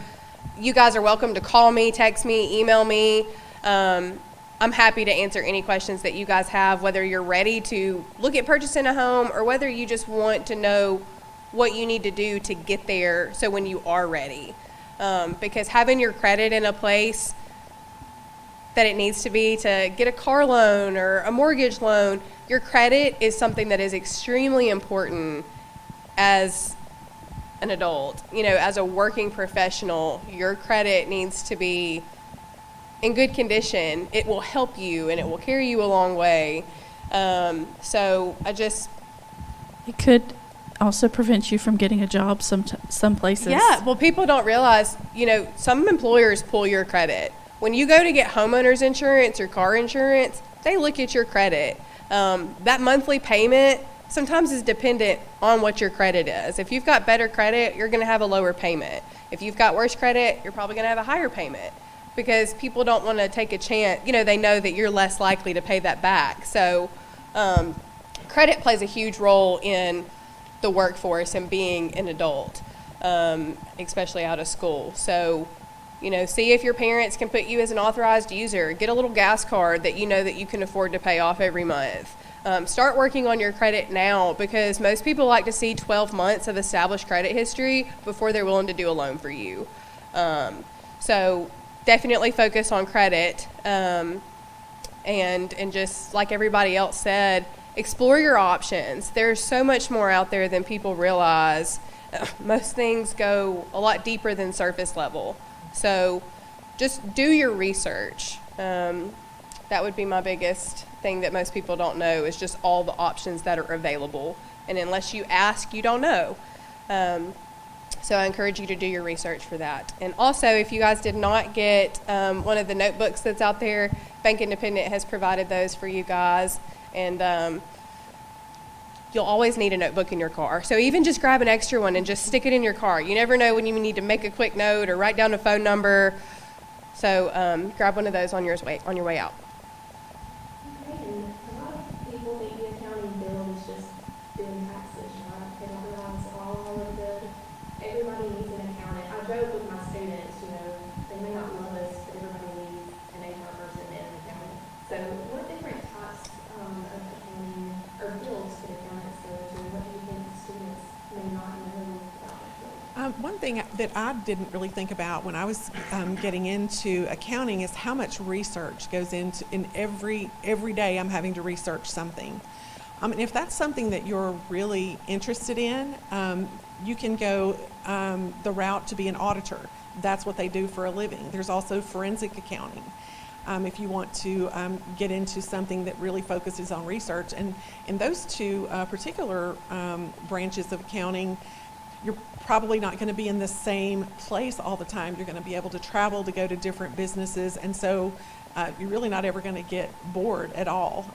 You guys are welcome to call me, text me, email me. I'm happy to answer any questions that you guys have, whether you're ready to look at purchasing a home or whether you just want to know what you need to do to get there so when you are ready. Because having your credit in a place that it needs to be to get a car loan or a mortgage loan, your credit is something that is extremely important as an adult. As a working professional, your credit needs to be in good condition. It will help you and it will carry you a long way. It could also prevent you from getting a job some places. Yeah, well, people don't realize, some employers pull your credit. When you go to get homeowners insurance or car insurance, they look at your credit. That monthly payment sometimes is dependent on what your credit is. If you've got better credit, you're going to have a lower payment. If you've got worse credit, you're probably going to have a higher payment because people don't want to take a chance. They know that you're less likely to pay that back. So credit plays a huge role in the workforce and being an adult, especially out of school. So, see if your parents can put you as an authorized user. Get a little gas card that that you can afford to pay off every month. Start working on your credit now because most people like to see 12 months of established credit history before they're willing to do a loan for you. So definitely focus on credit. And just like everybody else said, explore your options. There's so much more out there than people realize. Most things go a lot deeper than surface level. So just do your research. That would be my biggest thing that most people don't know is just all the options that are available. And unless you ask, you don't know. So I encourage you to do your research for that. And also, if you guys did not get one of the notebooks that's out there, Bank Independent has provided those for you guys. And you'll always need a notebook in your car. So even just grab an extra one and just stick it in your car. You never know when you need to make a quick note or write down a phone number. So grab one of those on your way out. Okay, and a lot of people think the accounting bill is just doing taxes, right? They don't realize all of everybody needs an accountant. I joke with my students, they may not love us, but everybody needs an HR person and an accountant. So what different types of accounting or bills could accountants go to? What do you think students may not know about that bill? One thing that I didn't really think about when I was getting into accounting is how much research goes into every day I'm having to research something. And if that's something that you're really interested in, you can go the route to be an auditor. That's what they do for a living. There's also forensic accounting. If you want to get into something that really focuses on research. And in those two particular branches of accounting, you're probably not going to be in the same place all the time. You're going to be able to travel to go to different businesses, and so you're really not ever going to get bored at all.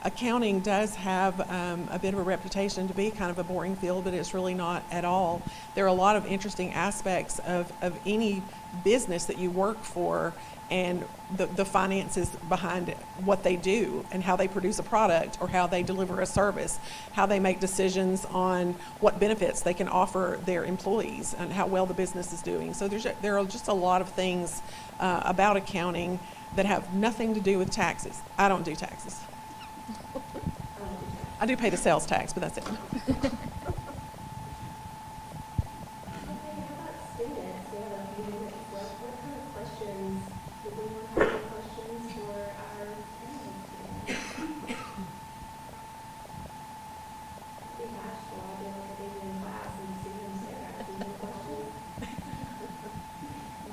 Accounting does have a bit of a reputation to be kind of a boring field, but it's really not at all. There are a lot of interesting aspects of any business that you work for and the finances behind it, what they do and how they produce a product or how they deliver a service, how they make decisions on what benefits they can offer their employees and how well the business is doing. So there are just a lot of things about accounting that have nothing to do with taxes. I don't do taxes. I do pay the sales tax, but that's it. Okay, how about students? We have a few minutes left. What kind of questions, do we want to have any questions for our panelists today? Be bashful, I feel like they've been in class and see them stare at us. Do you have questions?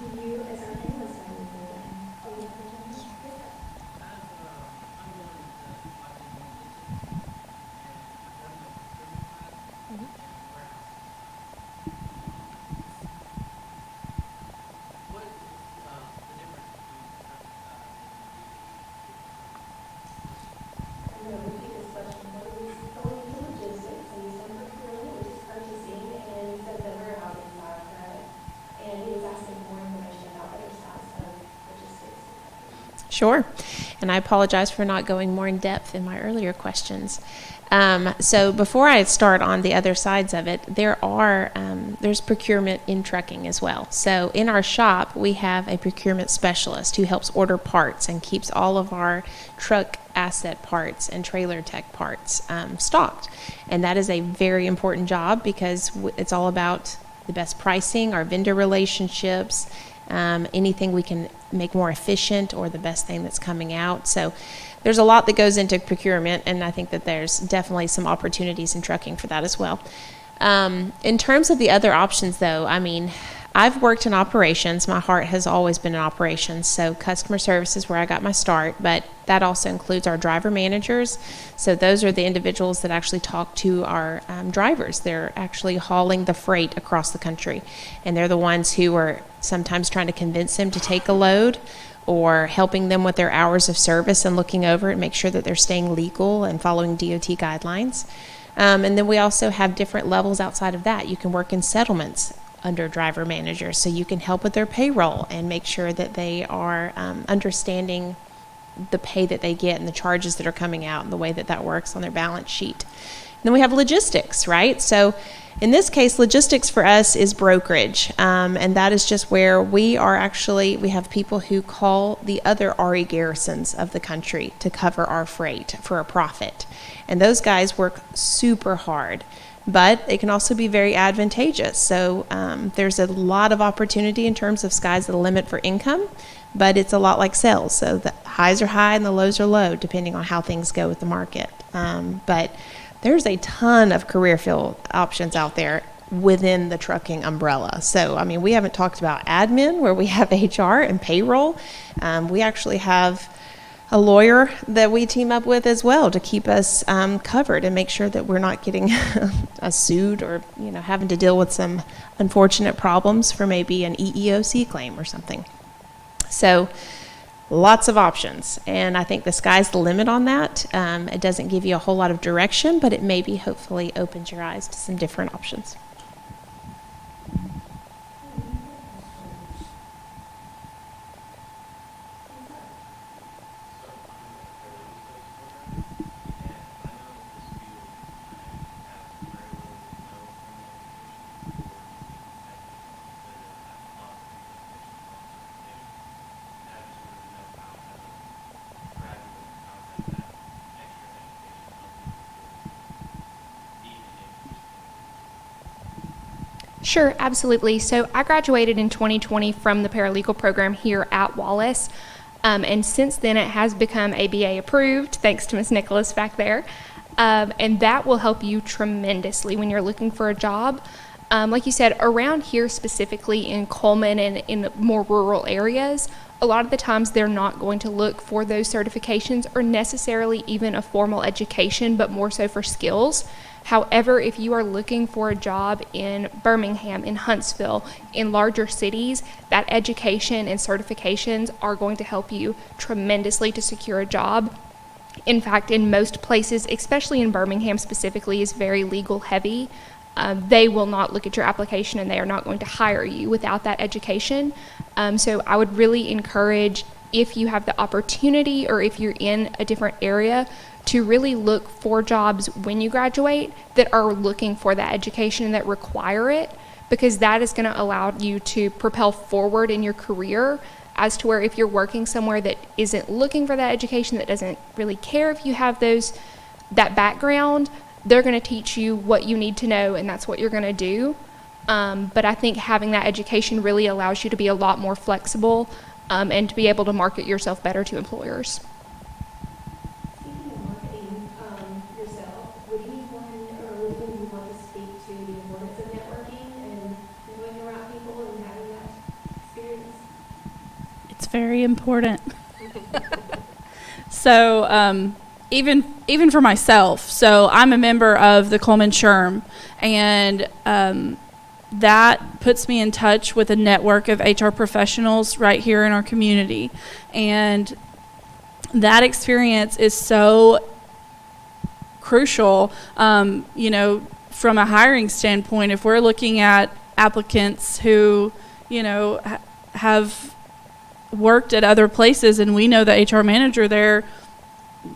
Do you, as our panelists, have anything? Oh, you have questions? Yes, sir. I'm going to repeat this question. What is going into logistics, and you said procurement, which is purchasing, and you said the warehousing side, correct? And he was asking for more information about other sides of logistics. Sure. And I apologize for not going more in depth in my earlier questions. So before I start on the other sides of it, there's procurement in trucking as well. So in our shop, we have a procurement specialist who helps order parts and keeps all of our truck asset parts and trailer tech parts stocked. And that is a very important job because it's all about the best pricing, our vendor relationships, anything we can make more efficient or the best thing that's coming out. So there's a lot that goes into procurement, and I think that there's definitely some opportunities in trucking for that as well. In terms of the other options, though, I mean, I've worked in operations. My heart has always been in operations, so customer service is where I got my start, but that also includes our driver managers. So those are the individuals that actually talk to our drivers. They're actually hauling the freight across the country, and they're the ones who are sometimes trying to convince them to take a load, or helping them with their hours of service and looking over it, make sure that they're staying legal and following DOT guidelines. And then we also have different levels outside of that. You can work in settlements under driver managers, so you can help with their payroll and make sure that they are understanding the pay that they get and the charges that are coming out and the way that that works on their balance sheet. And then we have logistics, right? So in this case, logistics for us is brokerage, and that is just where we have people who call the other RE garrisons of the country to cover our freight for a profit. And those guys work super hard, but it can also be very advantageous. So there's a lot of opportunity in terms of sky's the limit for income, but it's a lot like sales. So the highs are high and the lows are low, depending on how things go with the market. But there's a ton of career field options out there within the trucking umbrella. So, I mean, we haven't talked about admin, where we have HR and payroll. We actually have a lawyer that we team up with as well to keep us covered and make sure that we're not getting sued or, having to deal with some unfortunate problems for maybe an EEOC claim or something. So, lots of options, and I think the sky's the limit on that. It doesn't give you a whole lot of direction, but it maybe hopefully opens your eyes to some different options. Sure, absolutely. So I graduated in 2020 from the paralegal program here at Wallace. And since then, it has become ABA approved, thanks to Ms. Nicholas back there. And that will help you tremendously when you're looking for a job. Like you said, around here specifically in Coleman and in more rural areas, a lot of the times they're not going to look for those certifications or necessarily even a formal education, but more so for skills. However, if you are looking for a job in Birmingham, in Huntsville, in larger cities, that education and certifications are going to help you tremendously to secure a job. In fact, in most places, especially in Birmingham specifically, is very legal heavy. They will not look at your application and they are not going to hire you without that education. So I would really encourage, if you have the opportunity or if you're in a different area, to really look for jobs when you graduate that are looking for that education and that require it, because that is going to allow you to propel forward in your career, as to where if you're working somewhere that isn't looking for that education, that doesn't really care if you have those that background, they're going to teach you what you need to know, and that's what you're going to do. But I think having that education really allows you to be a lot more flexible and to be able to market yourself better to employers. Speaking of marketing, yourself, would anyone or would you want to speak to the importance of networking and knowing the right people and having that experience? It's very important. So even for myself, so I'm a member of the Coleman SHRM, and that puts me in touch with a network of HR professionals right here in our community. And that experience is so crucial, you know, from a hiring standpoint. If we're looking at applicants who, you know, have worked at other places and we know the HR manager there,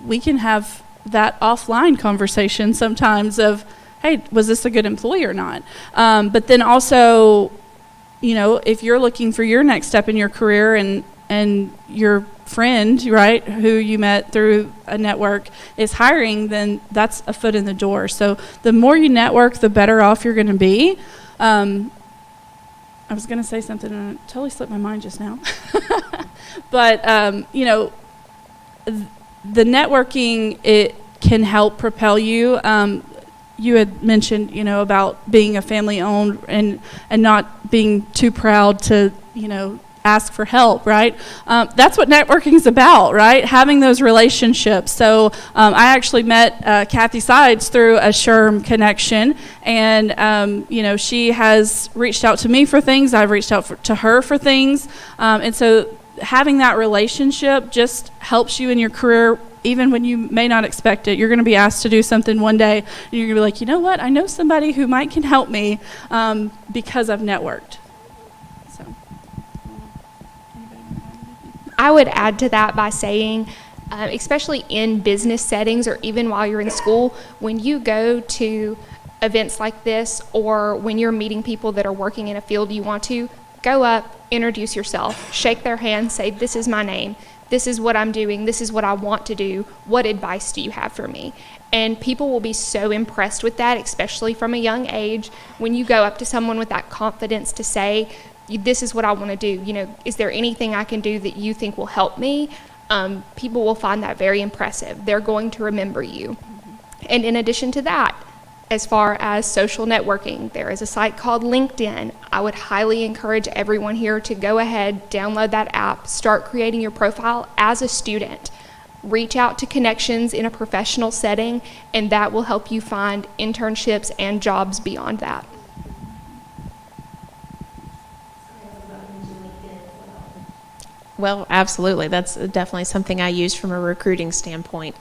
we can have that offline conversation sometimes of, hey, was this a good employee or not? But then also, you know, if you're looking for your next step in your career and your friend, right, who you met through a network is hiring, then that's a foot in the door. So the more you network, the better off you're going to be. I was going to say something and it totally slipped my mind just now. But, you know, the networking, it can help propel you. You had mentioned, you know, about being a family-owned and not being too proud to, you know, ask for help, right? That's what networking is about, right? Having those relationships. So I actually met Kathy Sides through a SHRM connection, and, you know, she has reached out to me for things. I've reached out to her for things. And so having that relationship just helps you in your career. Even when you may not expect it, you're going to be asked to do something one day, and you're going to be like, you know what, I know somebody who can help me because I've networked. So, I would add to that by saying, especially in business settings or even while you're in school, when you go to events like this or when you're meeting people that are working in a field you want to, go up, introduce yourself, shake their hand, say, this is my name. This is what I'm doing. This is what I want to do. What advice do you have for me? And people will be so impressed with that, especially from a young age. When you go up to someone with that confidence to say, this is what I want to do. You know, is there anything I can do that you think will help me? People will find that very impressive. They're going to remember you. And in addition to that, as far as social networking, there is a site called LinkedIn. I would highly encourage everyone here to go ahead, download that app, start creating your profile as a student. Reach out to connections in a professional setting, and that will help you find internships and jobs beyond that. Well, absolutely. That's definitely something I use from a recruiting standpoint.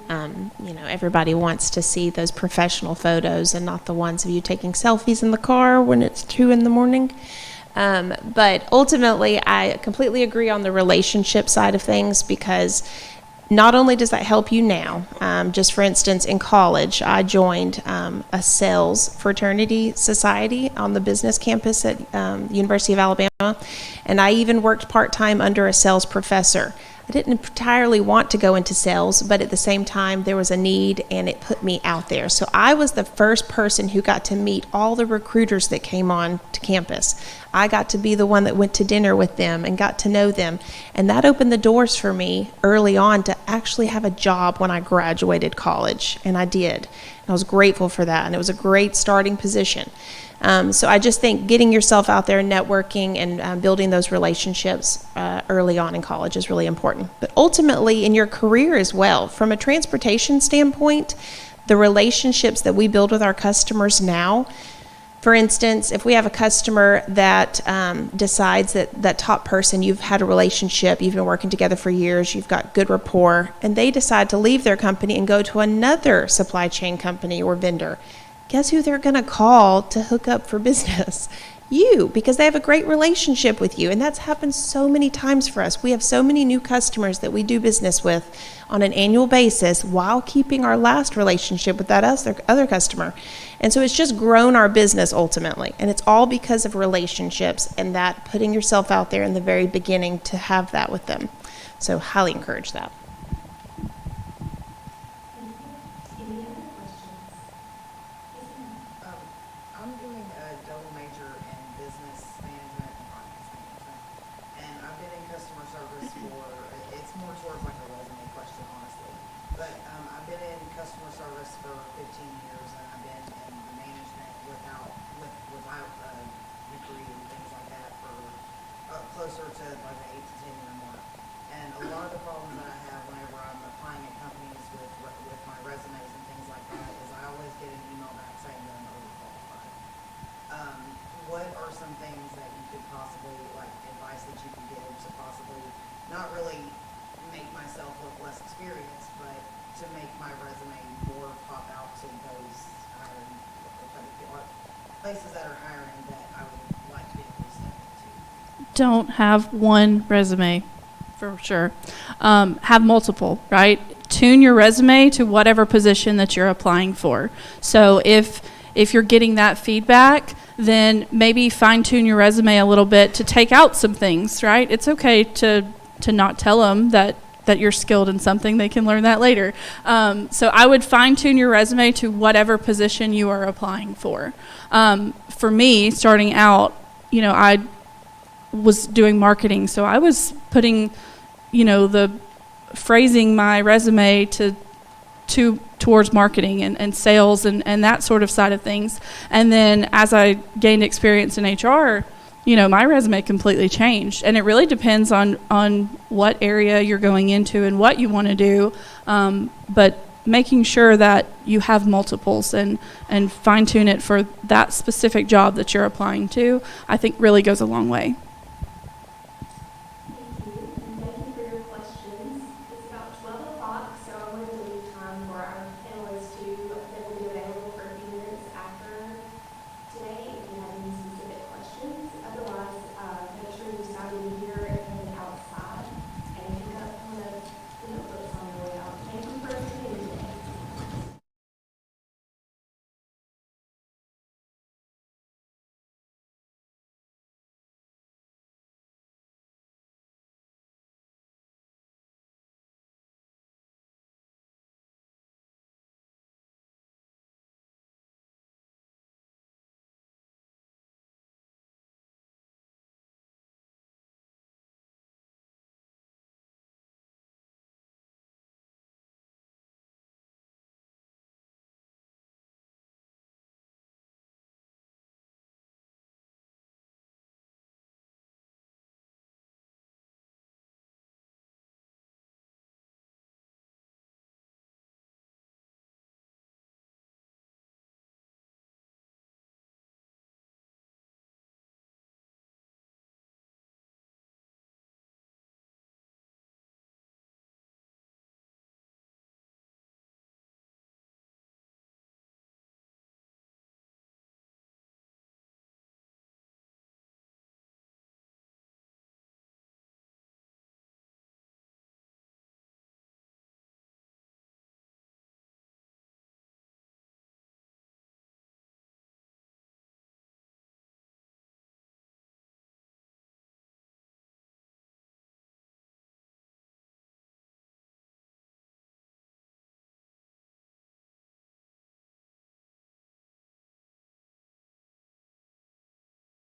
You know, everybody wants to see those professional photos and not the ones of you taking selfies in the car when it's 2 a.m. But ultimately, I completely agree on the relationship side of things, because not only does that help you now, just for instance, in college, I joined a sales fraternity society on the business campus at the University of Alabama, and I even worked part-time under a sales professor. I didn't entirely want to go into sales, but at the same time, there was a need, and it put me out there. So I was the first person who got to meet all the recruiters that came on to campus. I got to be the one that went to dinner with them and got to know them. And that opened the doors for me early on to actually have a job when I graduated college, and I did. And I was grateful for that, and it was a great starting position. So I just think getting yourself out there, networking, and building those relationships early on in college is really important. But ultimately, in your career as well, from a transportation standpoint, the relationships that we build with our customers now, for instance, if we have a customer that decides that top person, you've had a relationship, you've been working together for years, you've got good rapport, and they decide to leave their company and go to another supply chain company or vendor, guess who they're going to call to hook up for business? You, because they have a great relationship with you. And that's happened so many times for us. We have so many new customers that we do business with on an annual basis while keeping our last relationship with that other customer. And so it's just grown our business ultimately. And it's all because of relationships and that putting yourself out there in the very beginning to have that with them. So highly encourage that. Any customer service for 15 years, and I've been in management without a degree and things like that for closer to like the 8 to 10 year mark. And a lot of the problems that I have whenever I'm applying at companies with my resumes and things like that is I always get an email back saying that I'm overqualified. What are some things that you could possibly, like, advice that you could give to possibly not really make myself look less experienced, but to make my resume more pop out to those hiring, places that are hiring that I would like to be able to step into? Don't have one resume, for sure. Have multiple, right? Tune your resume to whatever position that you're applying for. So if you're getting that feedback, then maybe fine tune your resume a little bit to take out some things, right? It's okay to not tell them that you're skilled in something. They can learn that later. So I would fine tune your resume to whatever position you are applying for. For me, starting out, I was doing marketing, so I was putting, the phrasing my resume towards marketing and sales and that sort of side of things. And then as I gained experience in HR, my resume completely changed. And it really depends on what area you're going into and what you want to do. But making sure that you have multiples and fine tune it for that specific job that you're applying to, I think really goes a long way.